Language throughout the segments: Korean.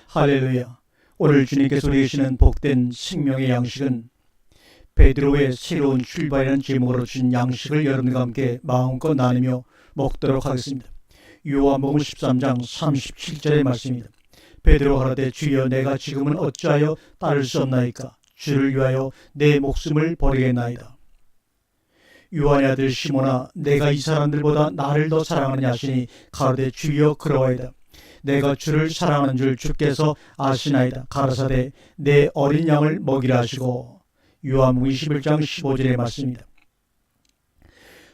할렐루야. 오늘 주님께서 우리에게 복된 생명의 양식은 베드로의 새로운 출발이라는 제목으로 주신 양식을 여러분과 함께 마음껏 나누며 먹도록 하겠습니다. 요한복음 13장 37절의 말씀입니다. 베드로가 가라되 주여 내가 지금은 어찌하여 따를 수 없나이까? 주를 위하여 내 목숨을 버리겠나이다. 요한의 아들 시몬아, 내가 이 사람들보다 나를 더 사랑하느냐 하시니 가라되 주여 그러하이다. 내가 주를 사랑하는 줄 주께서 아시나이다. 가라사대 내 어린 양을 먹이라 하시고. 요한복음 21장 15절의 말씀입니다.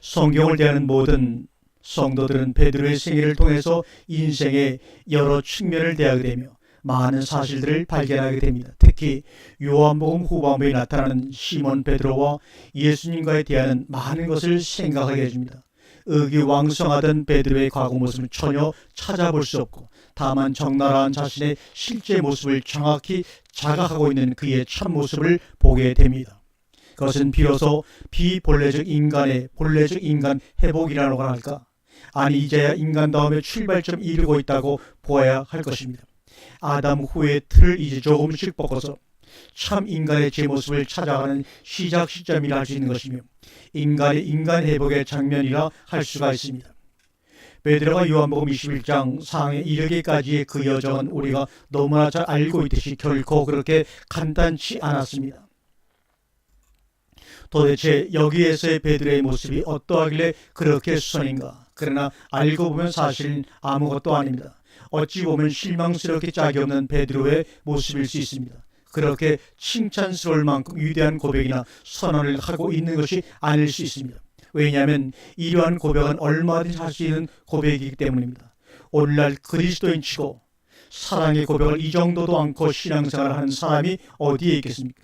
성경을 대하는 모든 성도들은 베드로의 생애를 통해서 인생의 여러 측면을 대하게 되며 많은 사실들을 발견하게 됩니다. 특히 요한복음 후반부에 나타나는 시몬 베드로와 예수님과의 대화는 많은 것을 생각하게 해줍니다. 의기왕성하던 베드로의 과거 모습을 전혀 찾아볼 수 없고 다만 적나라한 자신의 실제 모습을 정확히 자각하고 있는 그의 참모습을 보게 됩니다. 그것은 비로소 비본래적 인간의 본래적 인간 회복이라고 할까? 아니 이제야 인간다움의 출발점 이르고 있다고 보아야 할 것입니다. 아담 후의 틀을 이제 조금씩 벗어서 참 인간의 제 모습을 찾아가는 시작 시점이라 할 수 있는 것이며 인간의 인간 회복의 장면이라 할 수가 있습니다. 베드로가 요한복음 21장 상에 이르기까지의 그 여정은 우리가 너무나 잘 알고 있듯이 결코 그렇게 간단치 않았습니다. 도대체 여기에서의 베드로의 모습이 어떠하길래 그렇게 수선인가? 그러나 알고 보면 사실은 아무것도 아닙니다. 어찌 보면 실망스럽게 짝이 없는 베드로의 모습일 수 있습니다. 그렇게 칭찬스러울 만큼 위대한 고백이나 선언을 하고 있는 것이 아닐 수 있습니다. 왜냐하면 이러한 고백은 얼마든지 할 수 있는 고백이기 때문입니다. 오늘날 그리스도인치고 사랑의 고백을 이 정도도 않고 신앙생활을 하는 사람이 어디에 있겠습니까?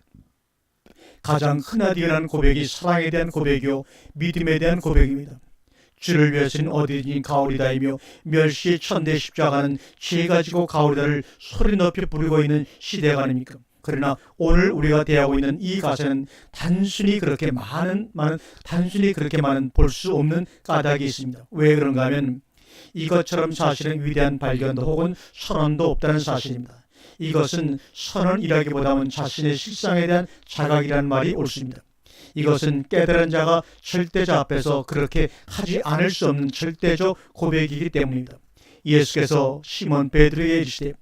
가장 흔하디어난 고백이 사랑에 대한 고백이요 믿음에 대한 고백입니다. 주를 위해서는 어디든지 가오리다이며 멸시의 천대 십자가는 죄 가지고 가오리다를 소리 높여 부르고 있는 시대가 아닙니까? 그러나 오늘 우리가 대하고 있는 이 가사는 단순히 그렇게 많은 볼 수 없는 까닭이 있습니다. 왜 그런가 하면 이것처럼 사실은 위대한 발견도 혹은 선언도 없다는 사실입니다. 이것은 선언이라기보다는 자신의 실상에 대한 자각이라는 말이 옳습니다. 이것은 깨달은 자가 절대자 앞에서 그렇게 하지 않을 수 없는 절대적 고백이기 때문입니다. 예수께서 시몬 베드로에게 이르시되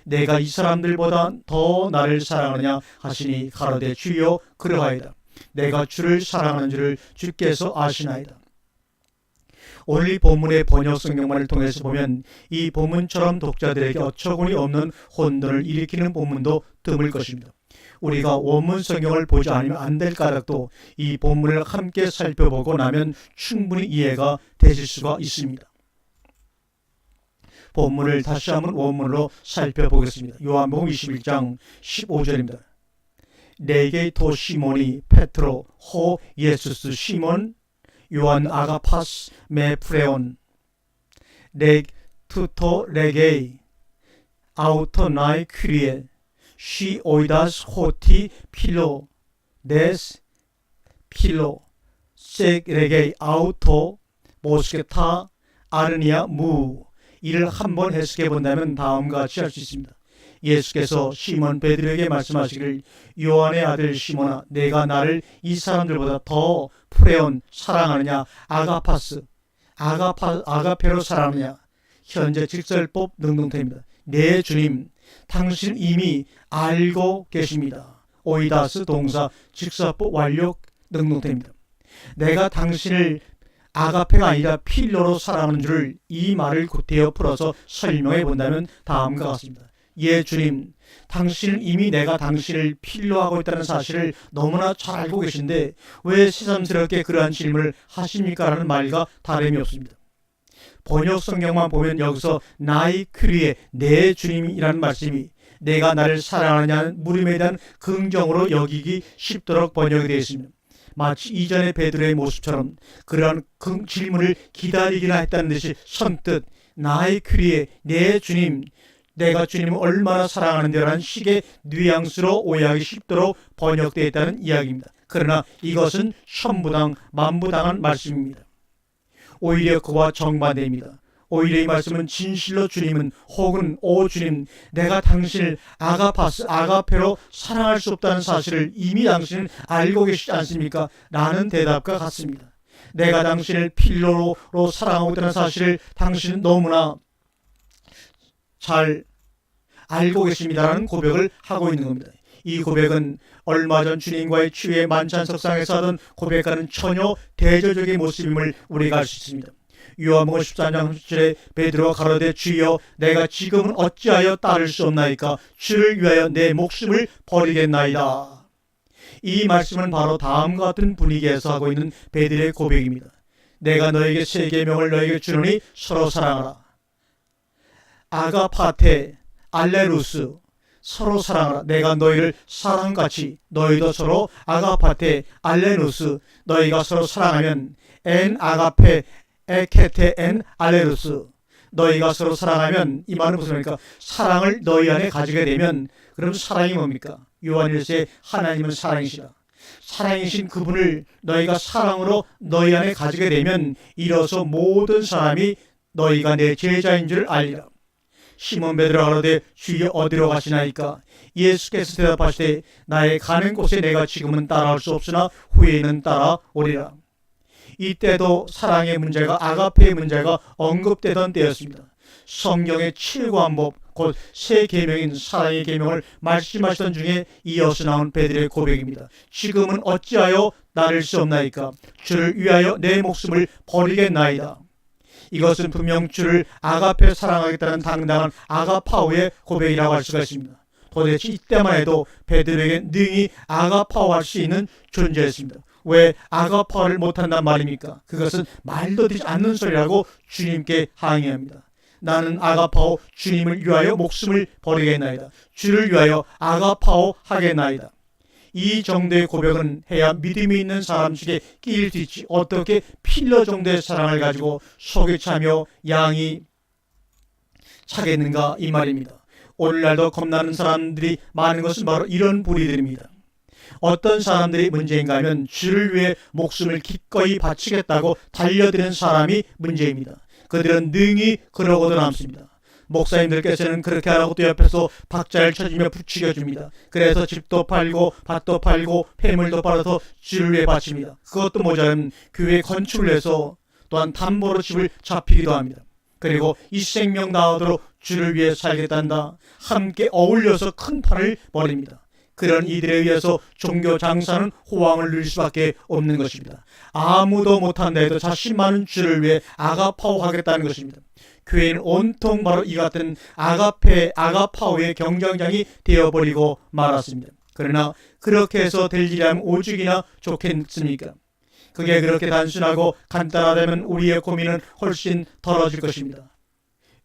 내가 이 사람들보다 더 나를 사랑하느냐 하시니 가로되 주여 그러하이다. 내가 주를 사랑하는 줄을 주께서 아시나이다. 오늘 이 본문의 번역 성경만을 통해서 보면 이 본문처럼 독자들에게 어처구니 없는 혼돈을 일으키는 본문도 드물 것입니다. 우리가 원문 성경을 보지 않으면 안 될 까닭도 이 본문을 함께 살펴보고 나면 충분히 이해가 되실 수가 있습니다. 본문을 다시 한번 원문으로 살펴보겠습니다. 요한복음 21장 15절입니다. 네게 토 시몬이 페트로 호 예수스 시몬 요한 아가파스 메 프레온 레 투토 레게이 아우토 나이 퀴리에 시 오이다스 호티 필로 네스 필로 세 레게이 아우토 모스케타 아르니아 무. 이를 한번 해석해 본다면 다음과 같이 할 수 있습니다. 예수께서 시몬 베드로에게 말씀하시기를 요한의 아들 시몬아 내가 나를 이 사람들보다 더 프레온 사랑하느냐 아가파스 아가페로 사랑하느냐 현재 직설법 능동태입니다. 네 주님 당신 이미 알고 계십니다. 오이다스 동사 직설법 완료 능동태입니다. 내가 당신을 아가페가 아니라 필로로 사랑하는 줄을 이 말을 구태여 풀어서 설명해 본다면 다음과 같습니다. 예 주님, 당신은 이미 내가 당신을 필요하고 있다는 사실을 너무나 잘 알고 계신데 왜 새삼스럽게 그러한 질문을 하십니까? 라는 말과 다름이 없습니다. 번역 성경만 보면 여기서 나의 퀴리에 내 주님이라는 말씀이 내가 나를 사랑하느냐는 물음에 대한 긍정으로 여기기 쉽도록 번역이 되어 있습니다. 마치 이전의 베드로의 모습처럼 그러한 질문을 기다리기나 했다는 듯이 선뜻 나의 퀴리에 내 주님, 내가 주님을 얼마나 사랑하는데라는 식의 뉘앙스로 오해하기 쉽도록 번역되어 있다는 이야기입니다. 그러나 이것은 천부당 만부당한 말씀입니다. 오히려 그와 정반대입니다. 오히려 이 말씀은 진실로 주님은 혹은 오 주님 내가 당신을 아가페로 사랑할 수 없다는 사실을 이미 당신은 알고 계시지 않습니까? 라는 대답과 같습니다. 내가 당신을 필로로 사랑하고 있다는 사실을 당신은 너무나 잘 알고 계십니다라는 고백을 하고 있는 겁니다. 이 고백은 얼마 전 주님과의 치유의 만찬석상에서 하던 고백과는 전혀 대조적인 모습임을 우리가 알 수 있습니다. 요한복음 13장 7절에 베드로가 가로되 주여 내가 지금은 어찌하여 따를 수 없나이까 주를 위하여 내 목숨을 버리겠나이다. 이 말씀은 바로 다음과 같은 분위기에서 하고 있는 베드로의 고백입니다. 내가 너에게 세 계명을 너에게 주노니 서로 사랑하라. 아가파테 알레루스 서로 사랑하라. 내가 너희를 사랑같이 너희도 서로 아가파테 알레루스 너희가 서로 사랑하면 엔 아가페 에케테 엔 알레루스 너희가 서로 사랑하면 이 말은 무슨 말입니까? 사랑을 너희 안에 가지게 되면 그럼 사랑이 뭡니까? 요한일서에 하나님은 사랑이시라. 사랑이신 그분을 너희가 사랑으로 너희 안에 가지게 되면 이로써 모든 사람이 너희가 내 제자인 줄 알리라. 시몬 베드로가 가로되 주여 어디로 가시나이까? 예수께서 대답하시되 나의 가는 곳에 내가 지금은 따라올 수 없으나 후에는 따라오리라. 이때도 사랑의 문제가 아가페의 문제가 언급되던 때였습니다. 성경의 최고한법 곧 세 계명인 사랑의 계명을 말씀하시던 중에 이어서 나온 베드로의 고백입니다. 지금은 어찌하여 나를 수 없나이까? 주를 위하여 내 목숨을 버리겠나이다. 이것은 분명 주를 아가페 사랑하겠다는 당당한 아가파오의 고백이라고 할 수가 있습니다. 도대체 이때만 해도 베드로에게 능히 아가파오할 수 있는 존재였습니다. 왜 아가파오를 못한단 말입니까? 그것은 말도 되지 않는 소리라고 주님께 항의합니다. 나는 아가파오 주님을 위하여 목숨을 버리겠나이다. 주를 위하여 아가파오 하겠나이다. 이 정도의 고백은 해야 믿음이 있는 사람 중에 끼일 수 있지 어떻게 필러 정도의 사랑을 가지고 속이 차며 양이 차겠는가 이 말입니다. 오늘날도 겁나는 사람들이 많은 것은 바로 이런 부류들입니다. 어떤 사람들이 문제인가 하면 주를 위해 목숨을 기꺼이 바치겠다고 달려드는 사람이 문제입니다. 그들은 능히 그러고도 남습니다. 목사님들께서는 그렇게 하라고 또 옆에서 박자를 쳐주며 부추겨줍니다. 그래서 집도 팔고 밭도 팔고 폐물도 팔아서 주를 위해 바칩니다. 그것도 모자라면 교회 건축을 해서 또한 담보로 집을 잡히기도 합니다. 그리고 이 생명 나오도록 주를 위해 살겠단다. 함께 어울려서 큰 판을 벌입니다. 그런 이들에 의해서 종교 장사는 호황을 누릴 수밖에 없는 것입니다. 아무도 못한다 해도 자신만은 주를 위해 아가파오하겠다는 것입니다. 교회는 온통 바로 이 같은 아가파오의 경쟁장이 되어버리고 말았습니다. 그러나 그렇게 해서 될 일이라면 오죽이나 좋겠습니까? 그게 그렇게 단순하고 간단하다면 우리의 고민은 훨씬 덜어질 것입니다.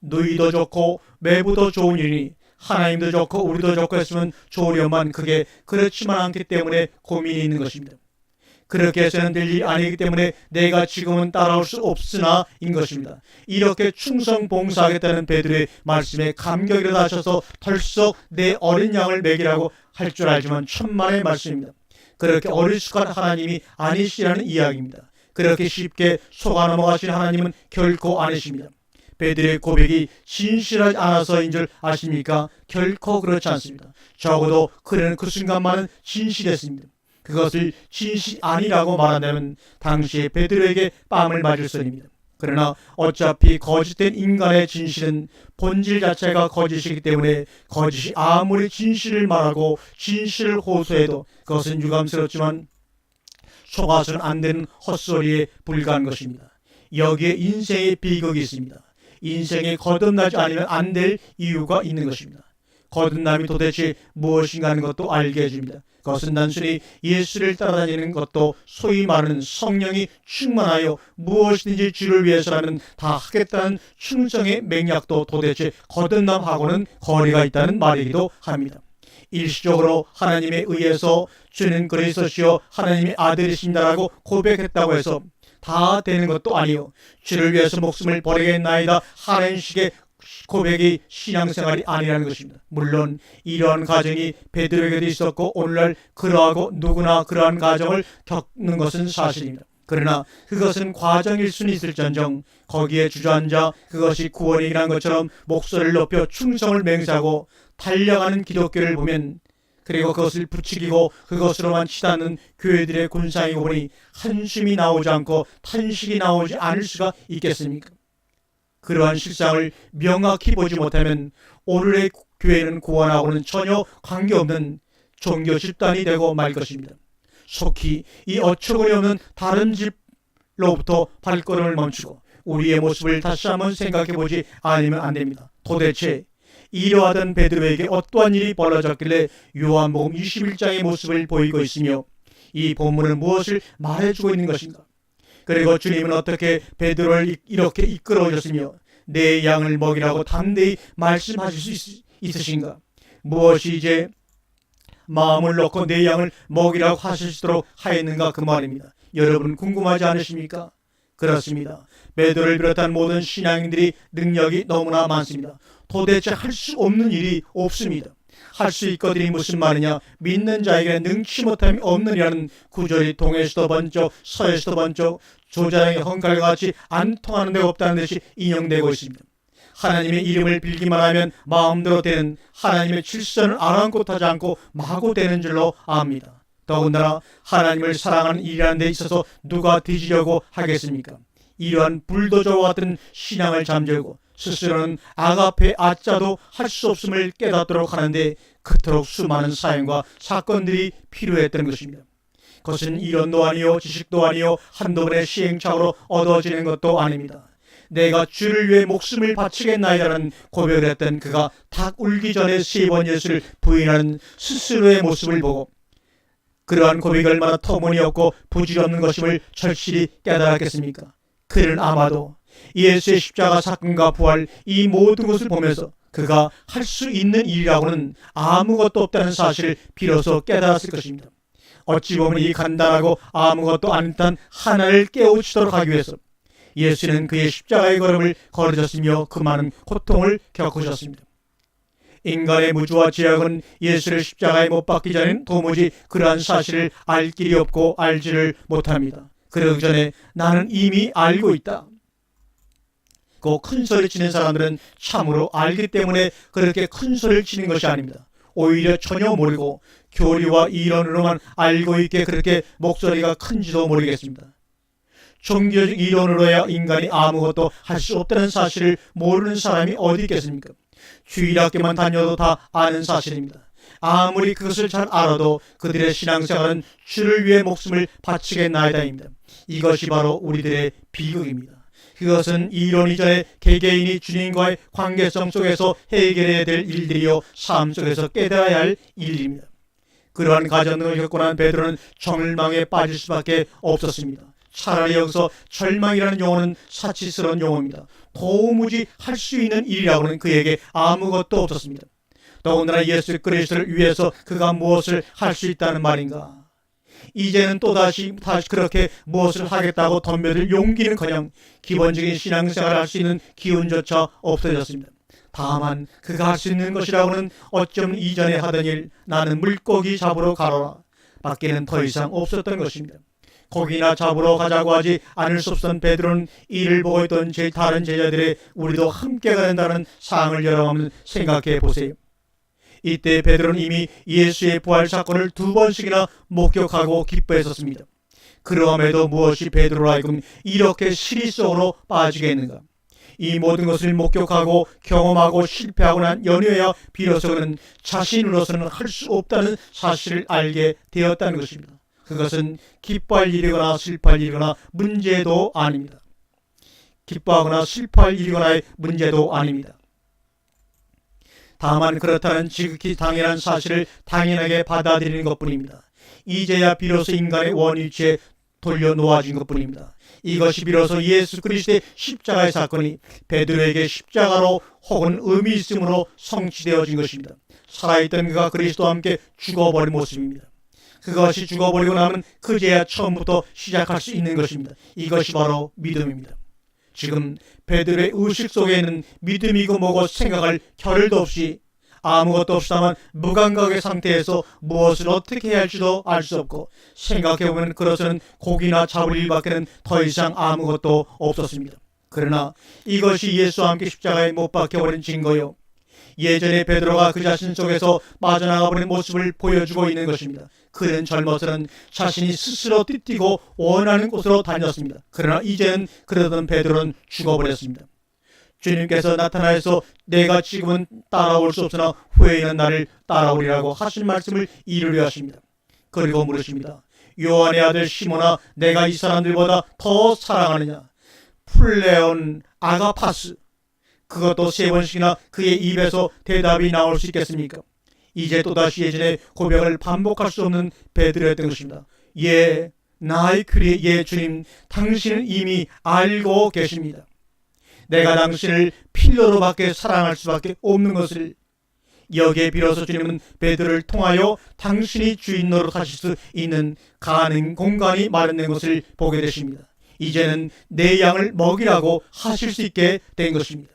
누이도 좋고 매부도 좋은 일이니 하나님도 좋고 우리도 좋고 했으면 좋으려만 그게 그렇지만 않기 때문에 고민이 있는 것입니다. 그렇게 해서는 될 일이 아니기 때문에 내가 지금은 따라올 수 없으나 인 것입니다. 이렇게 충성 봉사하겠다는 베드로의 말씀에 감격이라도 하셔서 덜썩 내 어린 양을 먹이라고 할 줄 알지만 천만의 말씀입니다. 그렇게 어리숙한 하나님이 아니시라는 이야기입니다. 그렇게 쉽게 속아 넘어가신 하나님은 결코 아니십니다. 베드로의 고백이 진실하지 않아서인 줄 아십니까? 결코 그렇지 않습니다. 적어도 그는 그 순간만은 진실했습니다. 그것을 진실 아니라고 말한다면 당시에 베드로에게 뺨을 맞을 선입니다. 그러나 어차피 거짓된 인간의 진실은 본질 자체가 거짓이기 때문에 거짓이 아무리 진실을 말하고 진실을 호소해도 그것은 유감스럽지만 속아서는 안 되는 헛소리에 불과한 것입니다. 여기에 인생의 비극이 있습니다. 인생에 거듭나지 않으면 안 될 이유가 있는 것입니다. 거듭남이 도대체 무엇인가 하는 것도 알게 해줍니다. 그것은 단순히 예수를 따라다니는 것도 소위 말하는 성령이 충만하여 무엇이든지 주를 위해서라면 다 하겠다는 충성의 맹약도 도대체 거듭남하고는 거리가 있다는 말이기도 합니다. 일시적으로 하나님에 의해서 주는 그리스도시요 하나님의 아들이십니다라고 고백했다고 해서 다 되는 것도 아니요 주를 위해서 목숨을 버리겠나이다 하는 식의 고백이 신앙생활이 아니라는 것입니다. 물론 이러한 가정이 베드로에게도 있었고 오늘날 그러하고 누구나 그러한 가정을 겪는 것은 사실입니다. 그러나 그것은 과정일 수는 있을전정 거기에 주저앉아 그것이 구원이란 것처럼 목소리를 높여 충성을 맹세하고 달려가는 기독교를 보면, 그리고 그것을 부추기고 그것으로만 치닫는 교회들의 군상이고 보니 한숨이 나오지 않고 탄식이 나오지 않을 수가 있겠습니까? 그러한 실상을 명확히 보지 못하면 오늘의 교회는 구원하고는 전혀 관계없는 종교 집단이 되고 말 것입니다. 속히 이 어처구니 없는 다른 집로부터 발걸음을 멈추고 우리의 모습을 다시 한번 생각해 보지 않으면 안 됩니다. 도대체 이러하던 베드로에게 어떠한 일이 벌어졌길래 요한복음 21장의 모습을 보이고 있으며 이 본문은 무엇을 말해주고 있는 것인가? 그리고 주님은 어떻게 베드로를 이렇게 이끌어 오셨으며 내 양을 먹이라고 담대히 말씀하실 수 있으신가? 무엇이 이제 마음을 놓고 내 양을 먹이라고 하시도록 하였는가, 그 말입니다. 여러분 궁금하지 않으십니까? 그렇습니다. 베드로를 비롯한 모든 신앙인들이 능력이 너무나 많습니다. 도대체 할 수 없는 일이 없습니다. 할 수 있거든이 무슨 말이냐? 믿는 자에게 능치 못함이 없느냐는 구절이 동에서도 번쩍 서에서도 번쩍 조자랑의 헝칼과 같이 안 통하는 데가 없다는 듯이 인용되고 있습니다. 하나님의 이름을 빌기만 하면 마음대로 되는, 하나님의 질서를 아랑곳하지 않고 마구 되는 줄로 압니다. 더군다나 하나님을 사랑하는 일이라는 데 있어서 누가 뒤지려고 하겠습니까? 이러한 불도저와 같은 신앙을 잠재우고 스스로는 아가페 아짜도 할 수 없음을 깨닫도록 하는데 그토록 수많은 사연과 사건들이 필요했던 것입니다. 그것은 이론도 아니요 지식도 아니요 한두 번의 시행착오로 얻어지는 것도 아닙니다. 내가 주를 위해 목숨을 바치겠나이다라는 고백을 했던 그가 닭 울기 전에 3번 예수를 부인하는 스스로의 모습을 보고 그러한 고백이 얼마나 터무니없고 부질없는 것임을 절실히 깨달았겠습니까? 그는 아마도 예수의 십자가 사건과 부활 이 모든 것을 보면서 그가 할 수 있는 일이라고는 아무것도 없다는 사실을 비로소 깨달았을 것입니다. 어찌 보면 이 간단하고 아무것도 아닌 듯한 하나를 깨우치도록 하기 위해서 예수는 그의 십자가의 걸음을 걸으셨으며 그 많은 고통을 겪으셨습니다. 인간의 무주와 죄악은 예수를 십자가에 못 박기 전에는 도무지 그러한 사실을 알 길이 없고 알지를 못합니다. 그러기 전에 나는 이미 알고 있다. 그 큰 소리 치는 사람들은 참으로 알기 때문에 그렇게 큰 소리를 치는 것이 아닙니다. 오히려 전혀 모르고 교리와 이론으로만 알고 있기에 그렇게 목소리가 큰지도 모르겠습니다. 종교적 이론으로야 인간이 아무것도 할 수 없다는 사실을 모르는 사람이 어디 있겠습니까? 주일학교만 다녀도 다 아는 사실입니다. 아무리 그것을 잘 알아도 그들의 신앙생활은 주를 위해 목숨을 바치겠나이다입니다. 이것이 바로 우리들의 비극입니다. 그것은 이론 이전에 개개인이 주님과의 관계성 속에서 해결해야 될 일들이요 삶 속에서 깨달아야 할 일입니다. 그러한 가정을 겪고 난 베드로는 절망에 빠질 수밖에 없었습니다. 차라리 여기서 절망이라는 용어는 사치스러운 용어입니다. 도무지 할 수 있는 일이라고는 그에게 아무것도 없었습니다. 더군다나 예수 그리스도를 위해서 그가 무엇을 할 수 있다는 말인가? 이제는 또다시 그렇게 무엇을 하겠다고 덤벼들 용기는커녕 기본적인 신앙생활을 할 수 있는 기운조차 없어졌습니다. 다만 그가 할 수 있는 것이라고는 어쩜 이전에 하던 일, 나는 물고기 잡으러 가라 밖에는 더 이상 없었던 것입니다. 고기나 잡으러 가자고 하지 않을 수 없었던 베드로는 이를 보고 있던 다른 제자들의 우리도 함께 가는다는 사항을 여러 번 생각해 보세요. 이때 베드로는 이미 예수의 부활 사건을 2번씩이나 목격하고 기뻐했었습니다. 그러함에도 무엇이 베드로로 하여금 이렇게 시리 속으로 빠지게 했는가? 이 모든 것을 목격하고 경험하고 실패하고 난 연후에야 비로소 그는 자신으로서는 할 수 없다는 사실을 알게 되었다는 것입니다. 그것은 기뻐할 일이거나 슬퍼할 일이거나 문제도 아닙니다. 기뻐하거나 슬퍼할 일이거나의 문제도 아닙니다. 다만 그렇다는 지극히 당연한 사실을 당연하게 받아들이는 것뿐입니다. 이제야 비로소 인간의 원위치에 돌려놓아진 것뿐입니다. 이것이 비로소 예수 그리스도의 십자가의 사건이 베드로에게 십자가로 혹은 의미 있음으로 성취되어진 것입니다. 살아있던 그가 그리스도와 함께 죽어버린 모습입니다. 그것이 죽어버리고 나면 그제야 처음부터 시작할 수 있는 것입니다. 이것이 바로 믿음입니다. 지금 베드로의 의식 속에 있는 믿음이고 뭐고 생각할 겨를도 없이 아무것도 없다만 무감각의 상태에서 무엇을 어떻게 해야 할지도 알 수 없고, 생각해보면 그것은 고기나 잡을 일밖에는 더 이상 아무것도 없었습니다. 그러나 이것이 예수와 함께 십자가에 못 박혀버린 증거요, 예전에 베드로가 그 자신 속에서 빠져나가버린 모습을 보여주고 있는 것입니다. 그는 젊어서는 자신이 스스로 띠뛰고 원하는 곳으로 다녔습니다. 그러나 이제는 그러던 베드로는 죽어버렸습니다. 주님께서 나타나서 내가 지금은 따라올 수 없으나 후에는 나를 따라오리라고 하신 말씀을 이루려 하십니다. 그리고 물으십니다. 요한의 아들 시몬아, 내가 이 사람들보다 더 사랑하느냐? 플레온 아가파스. 그것도 3번씩이나 그의 입에서 대답이 나올 수 있겠습니까? 이제 또다시 예전의 고백을 반복할 수 없는 베드로였던 것입니다. 예, 나의 퀴리, 예 주님, 당신은 이미 알고 계십니다. 내가 당신을 필요로밖에 사랑할 수밖에 없는 것을. 여기에 비로소 주님은 베드로를 통하여 당신이 주인 노릇하실 수 있는 가능 공간이 마련된 것을 보게 되십니다. 이제는 내 양을 먹이라고 하실 수 있게 된 것입니다.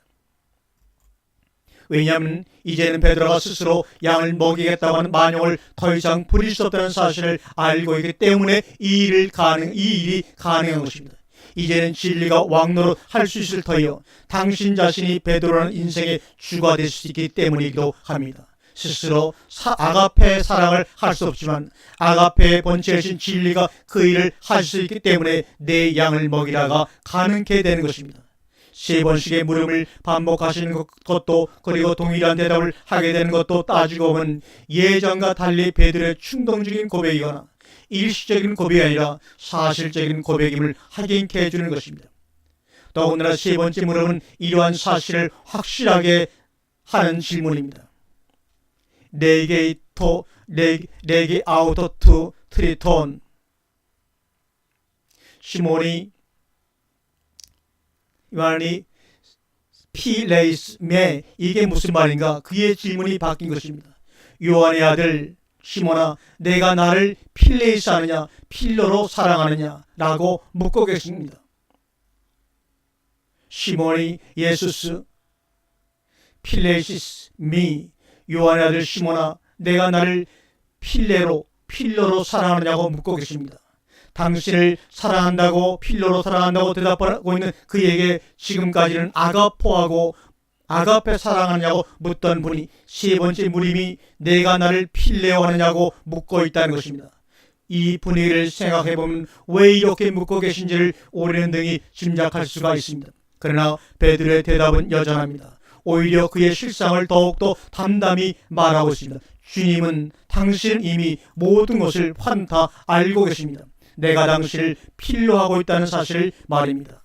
왜냐하면 이제는 베드로가 스스로 양을 먹이겠다고 하는 만용을 더 이상 부릴 수 없다는 사실을 알고 있기 때문에 이 일이 가능한 것입니다. 이제는 진리가 왕노릇 할 수 있을 터이요, 당신 자신이 베드로라는 인생의 주가 될 수 있기 때문이기도 합니다. 스스로 아가페의 사랑을 할 수 없지만 아가페의 본체이신 진리가 그 일을 할 수 있기 때문에 내 양을 먹이라가 가능케 되는 것입니다. 3번씩의 물음을 반복하시는 것도, 그리고 동일한 대답을 하게 되는 것도 따지고 보면 예전과 달리 베드로의 충동적인 고백이거나 일시적인 고백이 아니라 사실적인 고백임을 확인케 해주는 것입니다. 더군다나 3번째 물음은 이러한 사실을 확실하게 하는 질문입니다. 네게 아우터 투 트리톤. 시몬이 요한이 필레이스 메, 이게 무슨 말인가? 그의 질문이 바뀐 것입니다. 요한의 아들 시몬아, 내가 나를 필레이스 하느냐, 필로로 사랑하느냐 라고 묻고 계십니다. 시몬이 예수스 필레이시스 미, 요한의 아들 시몬아, 내가 나를 필로로 사랑하느냐고 묻고 계십니다. 당신을 사랑한다고, 필로로 사랑한다고 대답하고 있는 그에게 지금까지는 아가포하고 아가페 사랑하느냐고 묻던 분이 3번째 물음이 내가 나를 필레오 하느냐고 묻고 있다는 것입니다. 이 분위기를 생각해보면 왜 이렇게 묻고 계신지를 우리는 등이 짐작할 수가 있습니다. 그러나 베드로의 대답은 여전합니다. 오히려 그의 실상을 더욱더 담담히 말하고 있습니다. 주님은 당신은 이미 모든 것을 환타 알고 계십니다. 내가 당신을 필요하고 있다는 사실을 말입니다.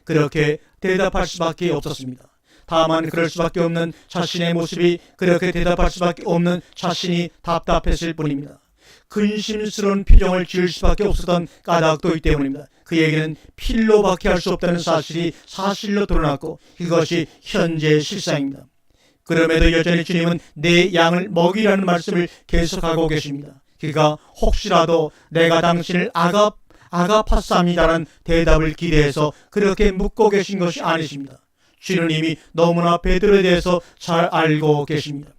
그렇게 대답할 수밖에 없었습니다. 다만 그럴 수밖에 없는 자신의 모습이, 그렇게 대답할 수밖에 없는 자신이 답답했을 뿐입니다. 근심스러운 표정을 지을 수밖에 없었던 까닭도 있기 때문입니다. 그에게는 필로밖에 할 수 없다는 사실이 사실로 드러났고 그것이 현재의 실상입니다. 그럼에도 여전히 주님은 내 양을 먹이라는 말씀을 계속하고 계십니다. 그가 혹시라도 내가 당신을 아가파사입니다라는 대답을 기대해서 그렇게 묻고 계신 것이 아니십니다. 주는 이미 너무나 베드로에 대해서 잘 알고 계십니다.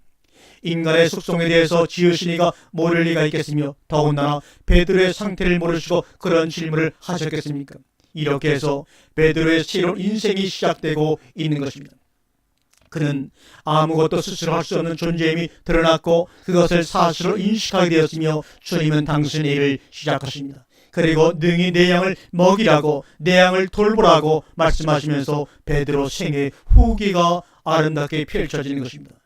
인간의 속성에 대해서 지으신 이가 모를 리가 있겠으며 더군다나 베드로의 상태를 모르시고 그런 질문을 하셨겠습니까? 이렇게 해서 베드로의 새로운 인생이 시작되고 있는 것입니다. 그는 아무것도 스스로 할 수 없는 존재임이 드러났고 그것을 사실로 인식하게 되었으며 주님은 당신의 일을 시작하십니다. 그리고 능히 내 양을 먹이라고, 내 양을 돌보라고 말씀하시면서 베드로 생의 후기가 아름답게 펼쳐지는 것입니다.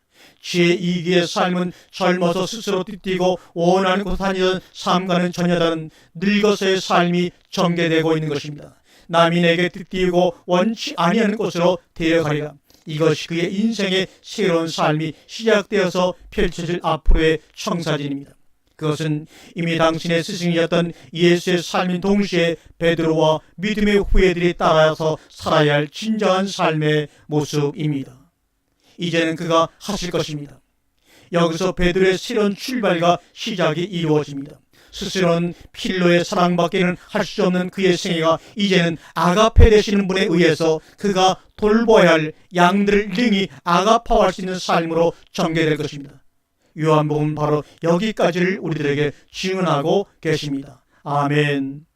제2기의 삶은 젊어서 스스로 띠뛰고 원하는 곳 다니던 삶과는 전혀 다른 늙어서의 삶이 전개되고 있는 것입니다. 남이 내게 띠뛰고 원치 아니하는 곳으로 데려가리라. 이것이 그의 인생의 새로운 삶이 시작되어서 펼쳐질 앞으로의 청사진입니다. 그것은 이미 당신의 스승이었던 예수의 삶인 동시에 베드로와 믿음의 후예들이 따라서 살아야 할 진정한 삶의 모습입니다. 이제는 그가 하실 것입니다. 여기서 베드로의 새로운 출발과 시작이 이루어집니다. 스스로는 필로의 사랑밖에는 할 수 없는 그의 생애가 이제는 아가페 되시는 분에 의해서 그가 돌보아야 할 양들을 능히 아가파할 수 있는 삶으로 전개될 것입니다. 요한복음은 바로 여기까지를 우리들에게 증언하고 계십니다. 아멘.